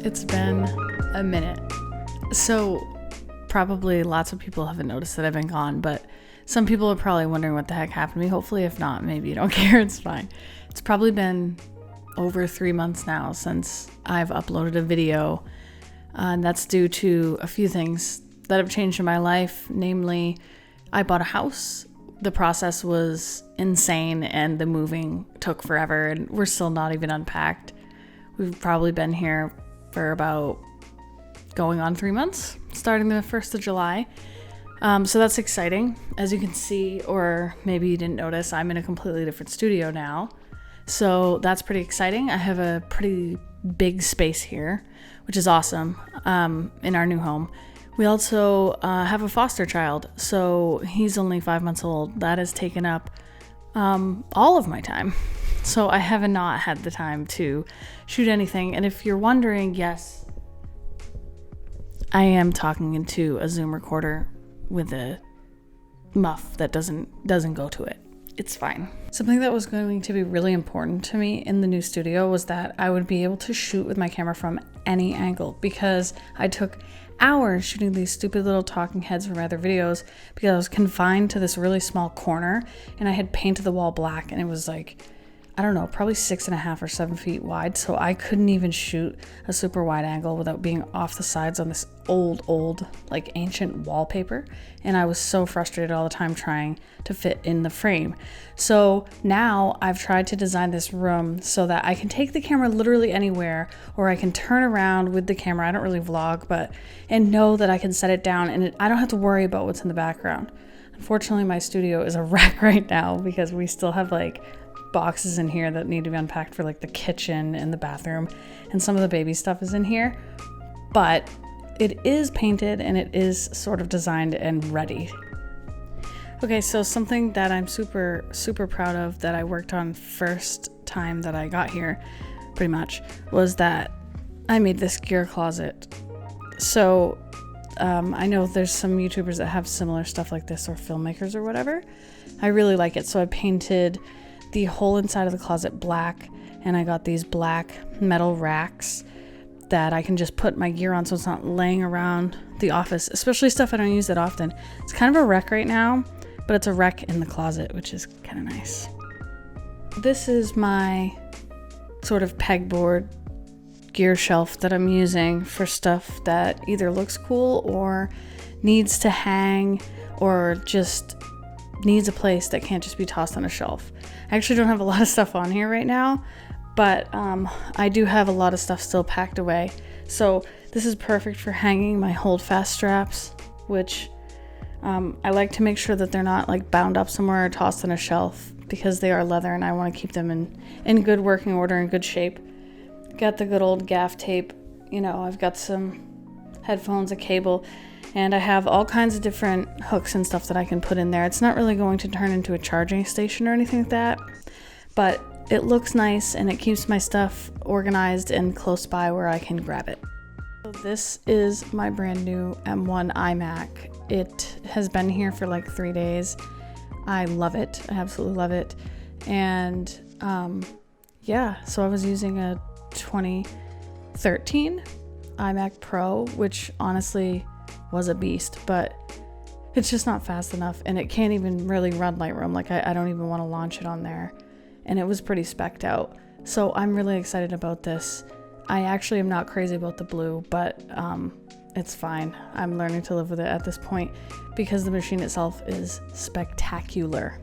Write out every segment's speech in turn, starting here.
It's been a minute. So probably lots of people haven't noticed that I've been gone, but some people are probably wondering what the heck happened to me. Hopefully, if not, maybe you don't care. It's fine. It's probably been over 3 months now since I've uploaded a video. And that's due to a few things that have changed in my life. Namely, I bought a house. The process was insane and the moving took forever and we're still not even unpacked. We've probably been here for about going on 3 months, starting the 1st of July. So that's exciting. As you can see, or maybe you didn't notice, I'm in a completely different studio now. So that's pretty exciting. I have a pretty big space here, which is awesome, in our new home. We also have a foster child, so he's only 5 months old. That has taken up all of my time. So I have not had the time to shoot anything. And if you're wondering, yes, I am talking into a Zoom recorder with a muff that doesn't go to it. It's fine. Something that was going to be really important to me in the new studio was that I would be able to shoot with my camera from any angle, because I took hours shooting these stupid little talking heads from other videos because I was confined to this really small corner and I had painted the wall black and it was like, I don't know, probably 6.5 or 7 feet wide. So I couldn't even shoot a super wide angle without being off the sides on this old, like ancient wallpaper. And I was so frustrated all the time trying to fit in the frame. So now I've tried to design this room so that I can take the camera literally anywhere, or I can turn around with the camera. I don't really vlog, and know that I can set it down and I don't have to worry about what's in the background. Unfortunately, my studio is a wreck right now because we still have like boxes in here that need to be unpacked for like the kitchen and the bathroom, and some of the baby stuff is in here, but it is painted and it is sort of designed and ready. Okay, so something that I'm super proud of that I worked on first time that I got here pretty much was that I made this gear closet. So I know there's some YouTubers that have similar stuff like this, or filmmakers or whatever. I really like it. So I painted the whole inside of the closet black, and I got these black metal racks that I can just put my gear on so it's not laying around the office, especially stuff I don't use that often. It's kind of a wreck right now, but it's a wreck in the closet, which is kind of nice. This is my sort of pegboard gear shelf that I'm using for stuff that either looks cool or needs to hang or just needs a place that can't just be tossed on a shelf. I actually don't have a lot of stuff on here right now, but I do have a lot of stuff still packed away. So this is perfect for hanging my holdfast straps, which I like to make sure that they're not like bound up somewhere or tossed on a shelf, because they are leather and I want to keep them in good working order and good shape. Got the good old gaff tape. I've got some headphones, a cable, and I have all kinds of different hooks and stuff that I can put in there. It's not really going to turn into a charging station or anything like that, but it looks nice and it keeps my stuff organized and close by where I can grab it. So this is my brand new M1 iMac. It has been here for like 3 days. I love it. I absolutely love it. And so I was using a 2013 iMac Pro, which honestly was a beast, but it's just not fast enough and it can't even really run Lightroom. Like I don't even want to launch it on there, and it was pretty specced out. So I'm really excited about this. I actually am not crazy about the blue, but it's fine. I'm learning to live with it at this point because the machine itself is spectacular.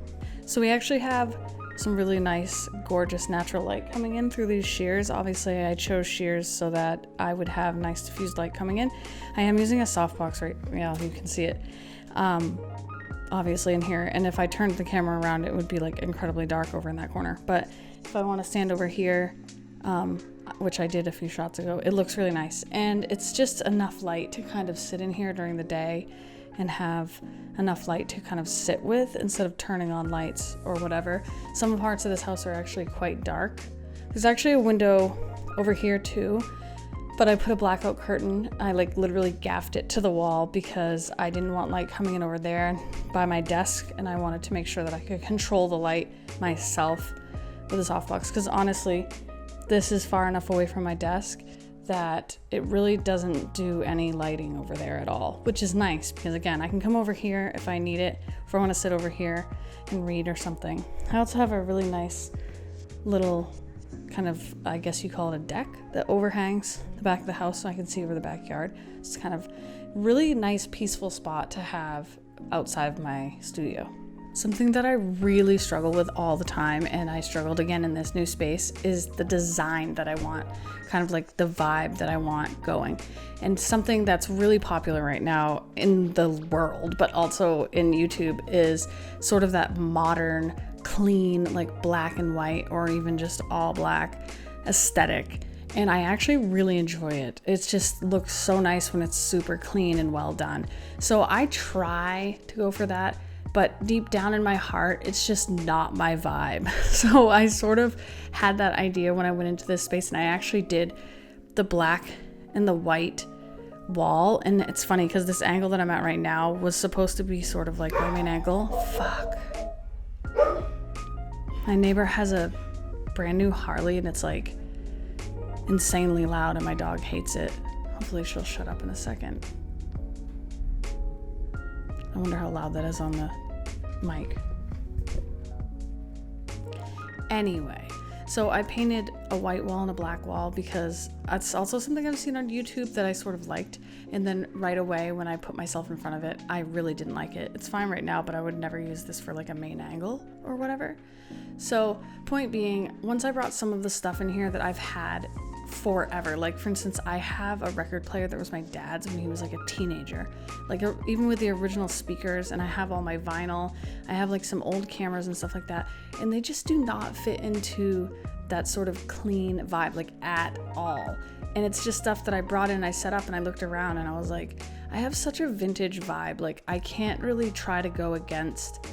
So we actually have some really nice, gorgeous natural light coming in through these shears. Obviously, I chose shears so that I would have nice diffused light coming in. I am using a softbox right now, you can see it, obviously in here. And if I turned the camera around, it would be like incredibly dark over in that corner. But if I want to stand over here, which I did a few shots ago, it looks really nice. And it's just enough light to kind of sit in here during the day and have enough light to kind of sit with instead of turning on lights or whatever. Some parts of this house are actually quite dark. There's actually a window over here too, but I put a blackout curtain. I like literally gaffed it to the wall because I didn't want light coming in over there by my desk, and I wanted to make sure that I could control the light myself with a softbox, because honestly, this is far enough away from my desk that it really doesn't do any lighting over there at all, which is nice because again, I can come over here if I need it, if I want to sit over here and read or something. I also have a really nice little kind of, I guess you call it a deck that overhangs the back of the house so I can see over the backyard. It's kind of really nice, peaceful spot to have outside of my studio. Something that I really struggle with all the time, and I struggled again in this new space, is the design that I want, kind of like the vibe that I want going. And something that's really popular right now in the world, but also in YouTube, is sort of that modern, clean, like black and white, or even just all black aesthetic. And I actually really enjoy it. It just looks so nice when it's super clean and well done. So I try to go for that, but deep down in my heart, it's just not my vibe. So I sort of had that idea when I went into this space, and I actually did the black and the white wall. And it's funny because this angle that I'm at right now was supposed to be sort of like my main angle. Fuck. My neighbor has a brand new Harley, and it's like insanely loud, and my dog hates it. Hopefully she'll shut up in a second. I wonder how loud that is on the mic. Anyway, so I painted a white wall and a black wall because that's also something I've seen on YouTube that I sort of liked. And then right away when I put myself in front of it, I really didn't like it. It's fine right now, but I would never use this for like a main angle or whatever. So point being, once I brought some of the stuff in here that I've had forever, like for instance, I have a record player that was my dad's when he was like a teenager, like even with the original speakers, and I have all my vinyl, I have like some old cameras and stuff like that, and they just do not fit into that sort of clean vibe like at all. And it's just stuff that I brought in, I set up, and I looked around and I was like, I have such a vintage vibe, like I can't really try to go against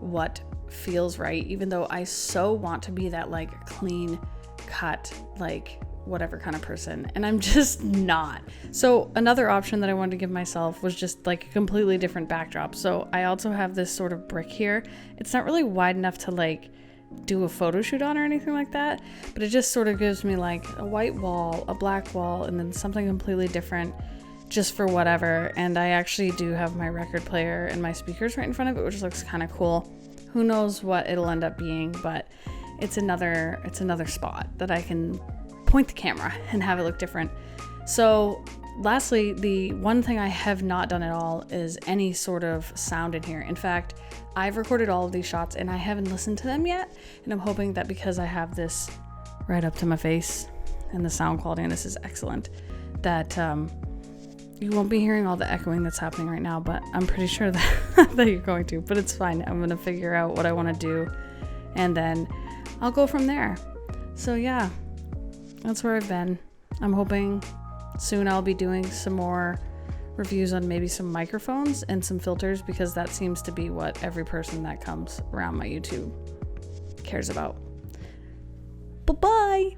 what feels right, even though I so want to be that like clean cut, like whatever kind of person, and I'm just not. So another option that I wanted to give myself was just like a completely different backdrop. So I also have this sort of brick here. It's not really wide enough to like do a photo shoot on or anything like that, but it just sort of gives me like a white wall, a black wall, and then something completely different just for whatever. And I actually do have my record player and my speakers right in front of it, which looks kind of cool. Who knows what it'll end up being, but it's another spot that I can point the camera and have it look different. So lastly, the one thing I have not done at all is any sort of sound in here. In fact, I've recorded all of these shots and I haven't listened to them yet, and I'm hoping that because I have this right up to my face and the sound quality, and this is excellent, that you won't be hearing all the echoing that's happening right now, but I'm pretty sure that that you're going to, but it's fine. I'm gonna figure out what I want to do, and then I'll go from there. So yeah, that's where I've been. I'm hoping soon I'll be doing some more reviews on maybe some microphones and some filters, because that seems to be what every person that comes around my YouTube cares about. Bye-bye!